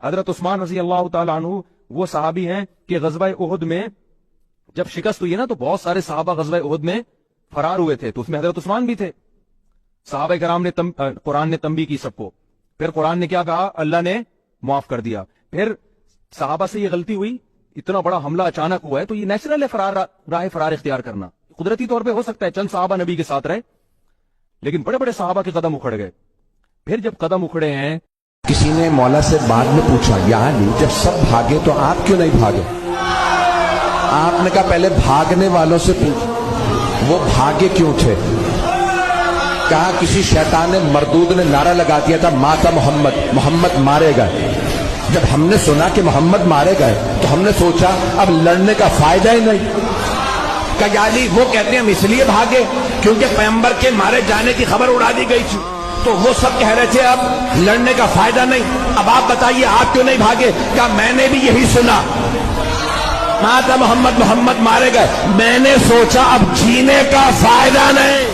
حضرت عثمان رضی اللہ تعالیٰ عنہ وہ صحابی ہیں کہ غزوہ احد میں جب شکست ہوئی نا تو بہت سارے صحابہ غزوہ احد میں فرار ہوئے تھے، تو اس میں حضرت عثمان بھی تھے. صحابہ کرام نے قرآن نے تنبیہ کی سب کو. پھر قرآن نے کیا کہا؟ اللہ نے معاف کر دیا. پھر صحابہ سے یہ غلطی ہوئی، اتنا بڑا حملہ اچانک ہوا ہے تو یہ نیچرل ہے راہ فرار اختیار کرنا. قدرتی طور پہ ہو سکتا ہے چند صحابہ نبی کے ساتھ رہے، لیکن بڑے بڑے صحابہ کے قدم اکھڑ گئے. پھر جب قدم اکھڑے ہیں، کسی نے مولا سے بعد میں پوچھا یا علی جب سب بھاگے تو آپ کیوں نہیں بھاگے؟ آپ نے کہا پہلے بھاگنے والوں سے پوچھ وہ بھاگے کیوں تھے. کہا کسی شیطان مردود نے نعرہ لگا دیا تھا ماتا محمد، محمد مارے گئے. جب ہم نے سنا کہ محمد مارے گئے تو ہم نے سوچا اب لڑنے کا فائدہ ہی نہیں. کہا یا علی وہ کہتے ہیں ہم اس لیے بھاگے کیونکہ پیغمبر کے مارے جانے کی خبر اڑا دی گئی تھی، تو وہ سب کہہ رہے تھے اب لڑنے کا فائدہ نہیں. اب آپ بتائیے آپ کیوں نہیں بھاگے؟ کہا میں نے بھی یہی سنا ماتا محمد، محمد مارے گئے، میں نے سوچا اب جینے کا فائدہ نہیں.